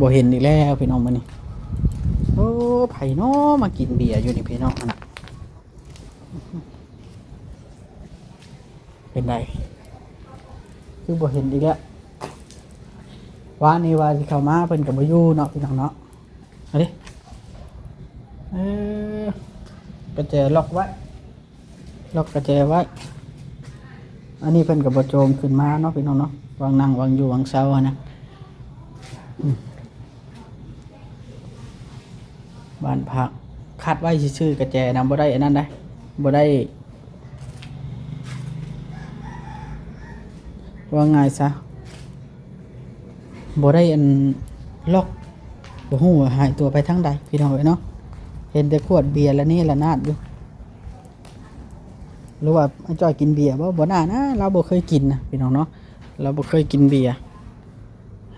บ่เห็นอีกแล้วพี่น้องมื้อนี้โอ้ไผน้อมากินเบียร์อยู่นี่พี่น้องน่ะเป็นไดคือบ่เห็นอีกแล้วว่านี่ว่าสิเข้ามาเพิ่นก็บ่อยู่เนาะพี่น้องเนาะเอาดิกระแจล็อกไว้ล็อกกระแจไว้อันนี้เพิ่นก็บ่โจมขึ้นมาเนาะพี่น้องเนาะวางนั่งวางอยู่วางเซาอะนะบ้านพักคาดไว้ซื่อๆกระแจนำบ่ได้อันนั้นได้บ่ได้ว่าไงซะบ่ได้อันล็อกบ่ฮู้ว่าหายตัวไปทางใดพี่น้องเอ้ยเนาะเห็นแต่ขวดเบียร์แล้วนี่ละนาดอยู่หรือว่าไอ้จ้อยกินเบียร์บ่น่านะเราบ่เคยกินนะพี่น้องเนาะเราบ่เคยกินเบียร์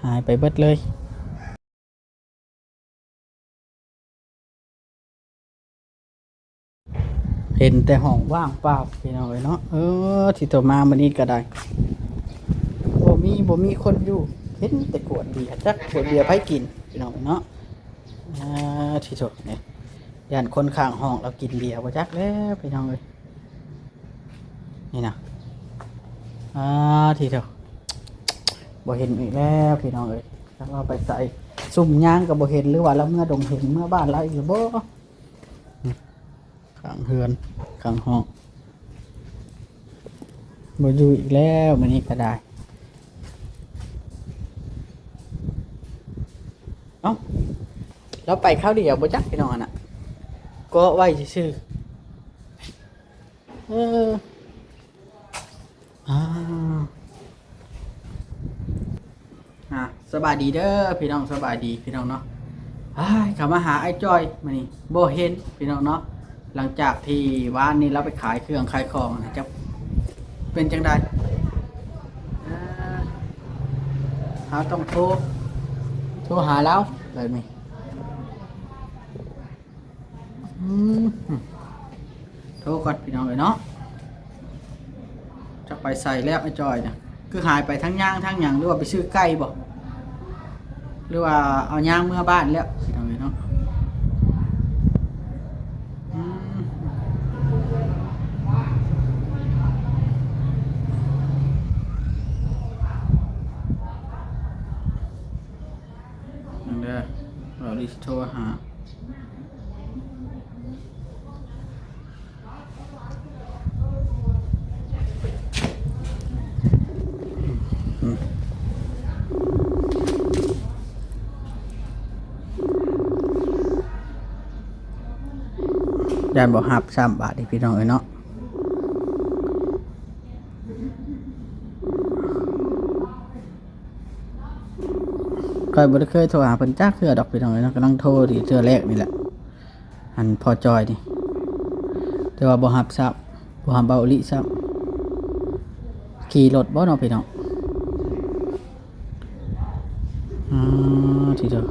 หายไปเบิดเลยเห็นแต่ห้องว่างเปล่าพี่น้องเอ้ยเนาะที่ตัวมามื้อนี้ก็ได้บ่มีคนอยู่เห็นแต่ขวดเบียร์จักขวดเบียร์ไผกินพี่น้องเนาะที่สุดเนี่ยย่านคนข้างห้องเรากินเบียร์บ่จักแล้วพี่น้องเอ้ยนี่นะที่สุดบ่เห็นอีกแล้วพี่น้องเอ้ยถ้าเราไปใส่ซุ่มย่างก็บ่เห็นหรือว่าเราเมื่อดงเห็นเมื่อบ้านเราอีกบ่ข้างเฮือนข้างห้องบ่อยู่อีกแล้วมื้อนี้ก็ได้เอ้าเราไปข้าวเดียวบ่จักพี่น้องน่ะก็ไว้ซื่อสบายดีเด้อพี่น้องสบายดีพี่น้องเนาะเข้ามาหาไอ้จ้อยมานี่บ่เห็นพี่น้องเนาะหลังจากที่วานนี้เราไปขายเครื่องขายของนะจะเป็นจังไดเราต้องโทรหาแล้วเลยมั้ยโทรก่อนพี่น้องเลยเนาะจะไปใส่แล้วไอ้จอยเนี่ยคือหายไปทั้งย่างทั้งหยังหรือว่าไปซื้อไก่บ่หรือว่าเอาย่างเมื่อบ้านแล้วพี่น้องเลยเนาะนั่นเด้อเราดิโทรหาด้านบ่หับ3 บาทพี่น้องเอ้ยเนาะบ่ได้เคยโทรหาเพิ่นจักเทื่อดอกพี่น้องเอ้ยเนาะกำลังโทรที่เทื่อแรกนี่แหละอันพอจอยนี่แต่ว่าบ่หับซับบ่หับเบาลิซับขี่รถบ่เนาะพี่น้องที่เด้อ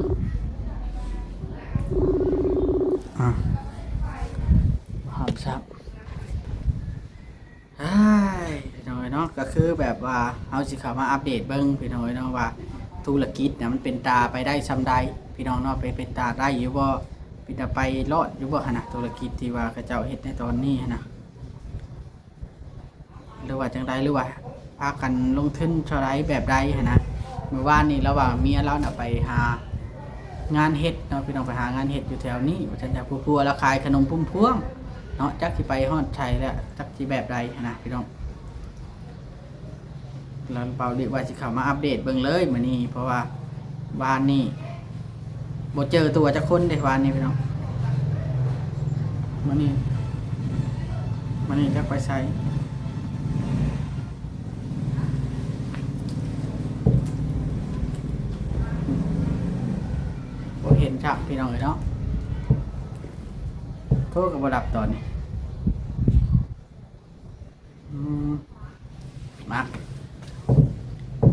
หับซับพี่น้องเอ้ยเนาะก็คือแบบว่าเฮาสิเข้ามาอัปเดตเบิ่งพี่น้องเอ้ยเนาะว่าธุรกิจนะมันเป็นตาไปได้ซำใดพี่น้องเนาะเป็นตาได้อยู่บ่เป็นตาไปรอดอยู่บ่หั่นน่ะธุรกิจที่ว่าเขาเจ้าเฮ็ดในตอนนี้หั่นน่ะหรือว่าจังไดหรือว่าพากันลงทุนเท่าไรแบบใดหั่นน่ะเมื่อวานนี้ระหว่างเมียเราน่ะไปหางานเฮ็ดเนาะพี่น้องไปหางานเฮ็ดอยู่แถวนี้ว่าจังได๋ผู้ๆแล้วขายขนมพุ่มพวงเนาะจักสิไปฮอดชัยแล้วจักสิแบบใดหั่นน่ะพี่น้องแล้วเปล่าเรียกว่าสิเข้ามาอัปเดตเบิ่งเลยมื้อนี้เพราะว่าวานนี้บ่เจอตัวจักคนเด้วานนี้พี่น้องมื้อนี้จักไปไสบ่เห็นจักพี่น้องเอ้ยเนาะโทรก็บ่รับตอนนี้มา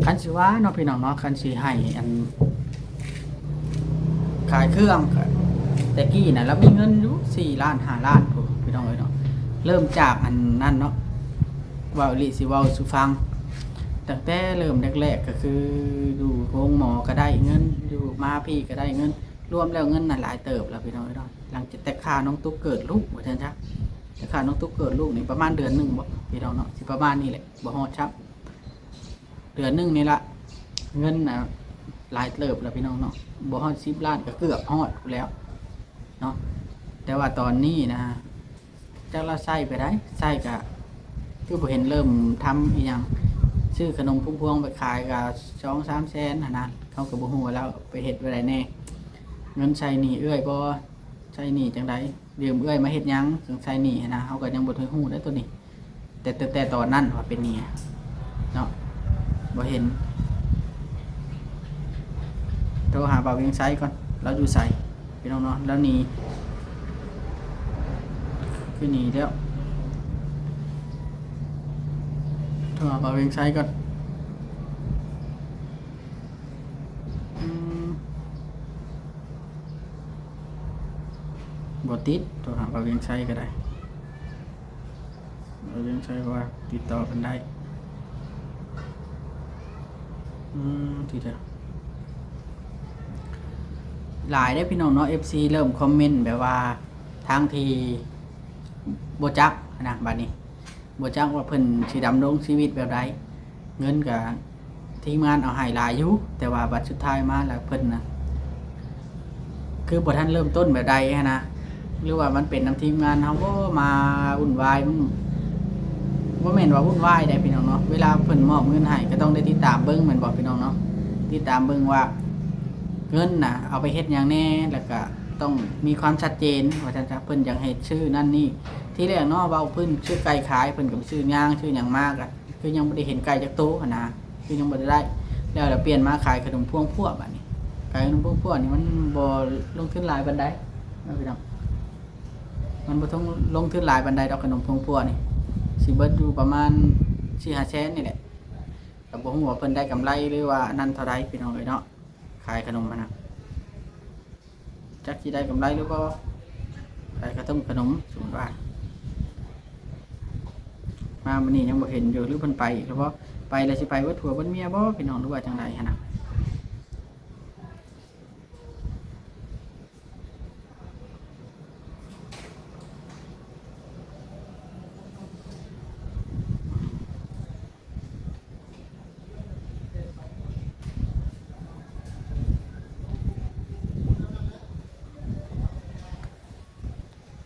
คันสิว่าเนาะพี่น้องเนาะคันสิให้อันขายเครื่องแต่กี้น่ะเรามีเงินอยู่4 ล้าน5 ล้านพี่น้องเอ้ยเนาะเริ่มจากอันนั้นเนาะว่าลิสิเว้าสู่ฟัง ตั้งแต่เริ่มแรกๆก็คืออยู่โรงหมอก็ได้เงินอยู่มาพี่ก็ได้เงินรวมแล้วเงินน่ะหลายเติบแล้วพี่น้องเนาะหลังจากแต่ค่าน้องตุ๊กเกิดลูกว่าซั่นจ้ะแต่ค่าน้องตุ๊กเกิดลูกนี่ประมาณเดือนหนึงบ่พี่น้องเนาะสิประมาณนี้แหละบ่ฮอดครับเดือนหนึงนี่ละเงินน่ะหลายเติบแล้วพี่น้องเนาะบ่ฮอด10 ล้านก็เกือบฮอดแล้วเนาะแต่ว่าตอนนี้นะจักเราใช้ไปได้ใช้ก็คือบ่เห็นเริ่มทำอีหยังซื้อขนมพุ่มพวงไปขายก็2-3 แสนหั่นนะเขาก็บ่ฮู้ว่าเราไปเฮ็ดไว้ได้แน่เงินใช้หนี้เอื้อยบ่ใช้หนี้จังไดยืมเอื้อยมาเฮ็ดหยังถึงใช้หนี้หั่นนะเฮาก็ยังบ่ทันฮู้ได้ตัวนี้แต่ตอนนั้นว่าเป็นหนี้เนาะบ่เห็นโทรหาบ่าวเวียงไสก่อนเราอยู่ไสพี่น้องเนาะแล้วหนี้คือหนีแล้วโทรหาบ่าวเวียงไสก่อนบ่ติดโทรหาบ่าวเวียงไสก็ได้บ่าวเวียงไสว่าติดต่อกันได้ทีเดียวหลายได้พี่น้องเนาะ FC เริ่มคอมเมนต์แบบว่าทางที่บ่จักนะบัดนี้บ่จักว่าเพิ่นสิดำรงชีวิตแบบใดเงินก็ทีมงานเอาให้หลายอยู่แต่ว่าบัดสุดท้ายมาแล้วเพิ่นน่ะคือบ่ทันเริ่มต้นแบบใดหั้นนะหรือว่ามันเป็นนำทีมงานเฮาบ่มาวุ่นวายมันบ่แม่นว่าวุ่นวายได้พี่น้องเนาะเวลาเพิ่นมอบเงินให้ก็ต้องได้ติดตามเบิ่งแม่นบ่พี่น้องเนาะติดตามเบิ่งว่าเงินน่ะเอาไปเฮ็ดหยังแน่แล้วก็ต้องมีความชัดเจนว่าซั่นจ้ะเพิ่นอยากเฮ็ดชื่อนั่นนี่ที่แรกเนาะเว้าเพิ่นชื่อไก่ขายเพิ่นก็ไปซื้อย่างชื่อหยังมากอ่ะคือยังบ่ได้เห็นไก่จักโตหั่นนะคือยังบ่ได้แล้วเปลี่ยนมาขายขนมพวงพวกบัดนี้ขายขนมพวงพวกนี่มันบ่ลงทุนหลายปานใดนะพี่น้องมันบ่ต้องลงทุนหลายปานใดดอกขนมพวงพวกนี่สิเบิดอยู่ประมาณ 4-5 แสนนี่แหละก็บ่ฮู้ว่าเพิ่นได้กำไรหรือว่านั่นเท่าใดพี่น้องเอ้ยเนาะขายขนมมันนะจักสิได้กำไรหรือบ่ขายขนมสมมุติว่ามามื้อนี้ยังบ่เห็นอยู่หรือเพิ่นไปหรือบ่ไปแล้วสิไปเบิดผัวเบิดเมียบ่พี่น้องหรือว่าจังไดหั่นน่ะ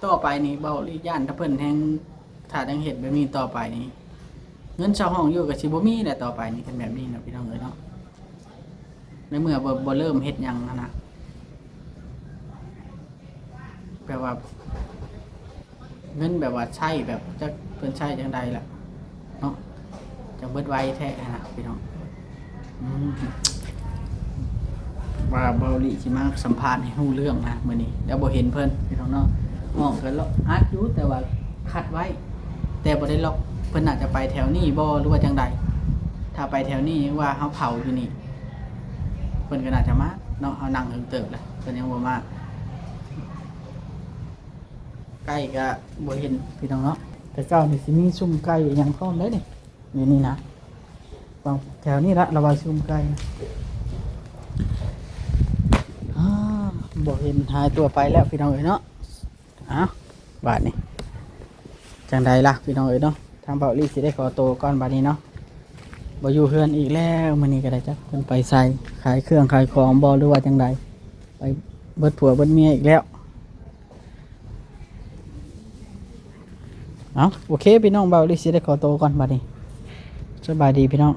ต่อไปนี่เบาลีย่านถ้าเพิ่นแฮงถ้ายังเฮ็ดแบบนี้ต่อไปนี่เงินเช่าห้องอยู่ก็สิบ่มีแหละต่อไปนี่เป็นแบบนี้เนาะพี่น้องเอ้ยเนาะในเมื่อบ่เริ่มเฮ็ดหยังนั่นน่ะแปลว่าเงินแบบว่าใช้แบบจักเพิ่นใช้จังใดล่ะเนาะจังเบิดไวแท้นะพี่น้องว่าเบาลีสิมาสัมภาษณ์ให้รู้เรื่องนะมื้อนี้แล้วบ่เห็นเพิ่นพี่น้องเนาะห้องเพิ่นล็อกอัดอยู่แต่ว่าคัดไว้แต่บ่ได้ล็อกเพิ่นน่าจะไปแถวนี้บ่หรือว่าจังใดถ้าไปแถวนี้ว่าเฮาเผาอยู่นี่เพิ่นก็น่าจะมาเนาะเฮานั่งเอิงเติบแหละเพิ่นยังบ่มาไก่ก็บ่เห็นพี่น้องเนาะแต่เก้านี่สิมีซุ่มไก่หยังพร้อมเด้นี่นะบางแถวนี้ละระว่าซุ่มไก่บ่เห็นหายตัวไปแล้วพี่น้องเอ้ยเนาะบาดนี้จังใดล่ะพี่น้องเอ้ยเนาะทางเบาลี่สิได้ขอตัวก่อนบาดนี้เนาะบ่อยู่เฮือนอีกแล้วมื้อนี้ก็ได้จักเพิ่นไปใส่ขายเครื่องขายของบ่หรือว่าจังใดไปเบิดผัวเบิดเมียอีกแล้วโอเคพี่น้องเบาลี่สิได้ขอตัวก่อนบาดนี้สบายดีพี่น้อง